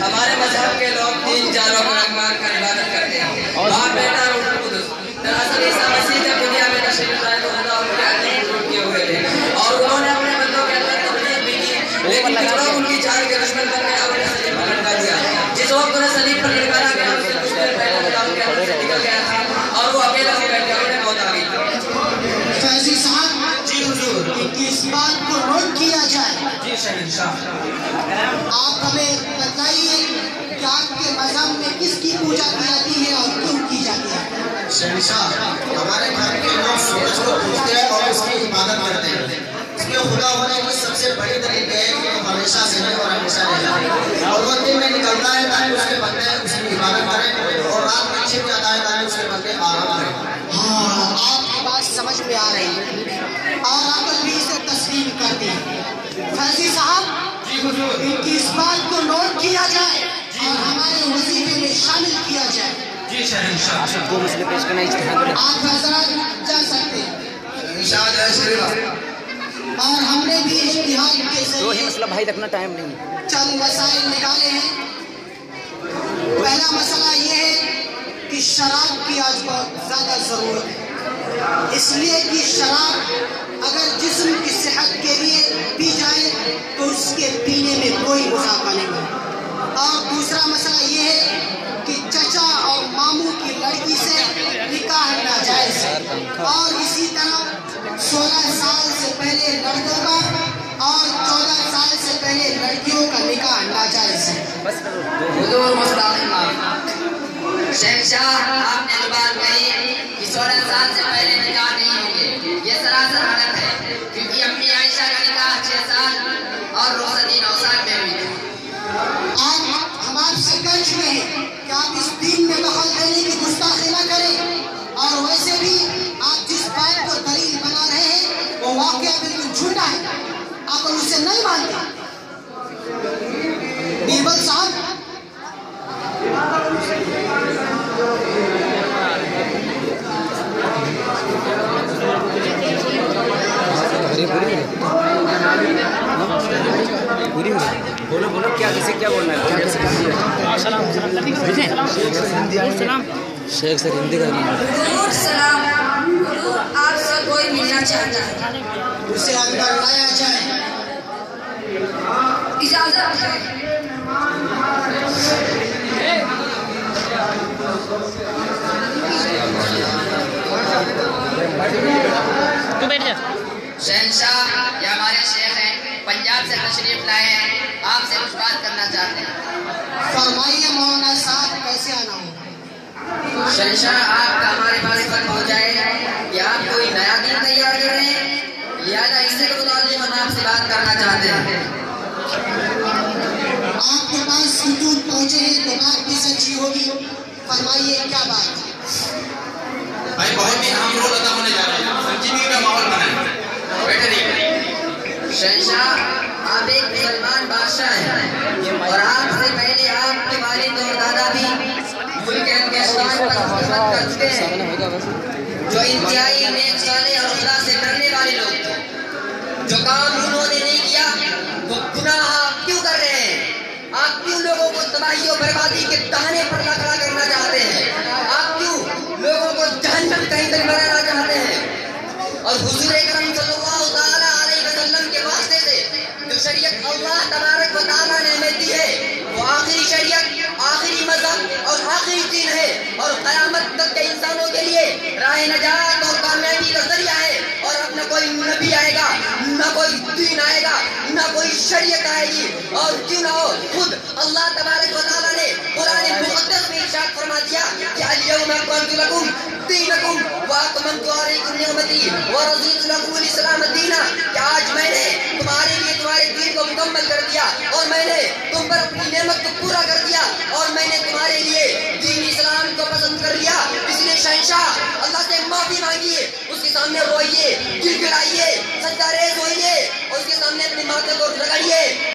ہمارے مذہب کے لوگ 3 جانوں کو رحمان کا عبادت کرتے ہیں، باپ، بیٹا اور روح القدس۔ دراصل عیسیٰ مسیح جب دنیا میں تشریف لائے تو خدا ان کے عظیم جھوٹ کیے ہوئے تھے اور انہوں نے اپنے بندوں کے اندر تبلیغ بھی کی، لیکن کچھ لوگ ان کی چال کے دشمن بن گئے اور انہیں صلیب پر لٹکا دیا۔ جس وقت انہیں صلیب پر لٹکایا گیا اس سے کچھ دیر پہلے خدا ان کے اندر سے نکل گیا تھا اور وہ اکیلا ہو گئے تھے اور انہیں موت آ گئی تھی۔ فیضی صاحب، جی حضور، ان کی اس بات کو نوٹ کیا جائے۔ جی شہنشاہ، آپ ہمیں بتائیے کہ آپ کے مذہب میں کس کی پوجا کی جاتی ہے اور کیوں کی جاتی ہے؟ شہنشاہ، ہمارے گھر کے لوگ سورج کو پوجتے ہیں اور اس کی عبادت کرتے ہیں۔ اس کے خدا ہونے کی سب سے بڑی دلیل یہ ہے کہ وہ ہمیشہ سے ہے اور ہمیشہ رہے گا، اور وہ دن میں نکلتا ہے تاکہ اس کے بندے اس کی عبادت کریں، اور رات میں چھپ جاتا ہے تاکہ اس کے بندے آرام کریں۔ ہاں، آپ کی بات سمجھ میں آ رہی ہے اور آپ بھی اسے تسلیم کرتے ہیں۔ فیضی صاحب، جی حضور، ان کی اس بات کو نوٹ کیا جائے اور ہمارے وظیفے میں شامل کیا جائے۔ جی شہنشاہ، دو مسئلے پیش کرنا اجتہاد ہے۔ آپ حضرات جا سکتے ہیں شہنشاہ جے شریف، اور ہم نے بھی اجتہاد کے دو ہی ذریعے مسئلہ بھائی رکھنا ٹائم نہیں۔ چند مسائل نکالے ہیں۔ پہلا مسئلہ یہ ہے کہ شراب کی آج بہت زیادہ ضرورت ہے، اس لیے کہ شراب اگر جسم کی صحت کے لیے پی جائے تو اس کے پینے میں کوئی مذاقہ نہیں ہے۔ اور دوسرا مسئلہ یہ ہے کہ چچا اور ماموں کی لڑکی سے نکاح ناجائز ہے، اور اسی طرح 16 سال سے پہلے لڑکوں کا اور 14 سال سے پہلے لڑکیوں کا نکاح ناجائز ہے۔ حضور مستعان شہنشاہ، آپ نے جو بات کہی کہ 16 سال سے پہلے نکاح نہیں ہوں گے، یہ سراسر غلط ہے، کیونکہ امی عائشہ کا نکاح 6 سال اور رخصتی 9 سال میں ہوئی تھی۔ ہم آپ سے کہہ چکے ہیں کہ آپ اس دین میں دخل دینے کی گستاخی نہ کریں، اور ویسے بھی آپ جس بات کو دلیل بنا رہے ہیں وہ واقعہ بالکل جھوٹا ہے، آپ اسے نہیں مانتے۔ بیربل صاحب، پوری بولو بولو، کیا کسی کیا بولنا ہے؟ شیخ سر ہندی کا حضور سلام، حضور آپ سے کوئی ملنا چاہتا ہے، اسے اندر لایا جائے۔ اجازت ہے۔ تو بیٹھ جا۔ شہنشاہ، یہ ہمارے شیخ ہیں، پنجاب سے تشریف لائے ہیں، آپ سے کچھ بات کرنا چاہتے ہیں۔ فرمائیے مولانا صاحب، کیسے آنا ہوگا؟ شہنشاہ، آپ کا ہمارے پاس فرق ہو جائے کہ آپ کوئی نیا دین تیار کر رہے ہیں، لہٰذا اس سے متعلق ہم آپ سے بات کرنا چاہتے ہیں۔ آپ کے پاس خطوط پہنچے ہیں تو بات بھی سچی ہوگی، فرمائیے کیا بات ہے؟ بھائی بہت ہی اہم رول ادا ہونے جا رہا ہے، سنجیدگی کا ماحول بنائیں۔ بیٹھے نہیں۔ شہنشاہ، آپ ایک مسلمان بادشاہ ہیں اور آپ سے پہلے آپ کے والد اور دادا بھی ملک ہندوستان پر حکومت کر چکے ہیں، جو انتہائی نیک صالح اور خدا سے ڈرنے والے لوگ تھے۔ جو کام انہوں نے نہیں کیا وہ گناہ آپ کیوں کر رہے ہیں؟ آپ کیوں لوگوں کو تباہی و بربادی کے دہانے پر کھڑا کرنا چاہتے ہیں؟ آپ کیوں لوگوں کو جہنم کہیں تک بنانا چاہتے ہیں؟ اور حضور اکرم صلی اللہ تعالیٰ علیہ وسلم کے واسطے سے جو شریعت اللہ تبارک و تعالیٰ نے ہمیں دی ہے وہ آخری شریعت، آخری مذہب اور آخری دین ہے، اور قیامت تک کے انسانوں کے لیے راہ نجات اور کامیابی کا ذریعہ ہے، اور اب نہ کوئی نبی آئے گا، نہ کوئی دین آئے گا، نہ کوئی شریعت آئے گی، اور کیوں نہ ہو خود اللہ تبارک و تعالیٰ نے قرآن مقدس میں ارشاد فرما دیا کہ الیوم اکملت لکم دینکم واکملت علیکم نعمتی ورضیت لکم الاسلام دینا، کہ آج میں نے تمہارے لیے تمہارے دین کو مکمل کر دیا اور میں نے تم پر اپنی نعمت کو پورا کر دیا اور میں نے تمہارے لیے دین اسلام کو پسند کر لیا۔ اس لیے شہنشاہ، اللہ سے معافی مانگیے، اس کے سامنے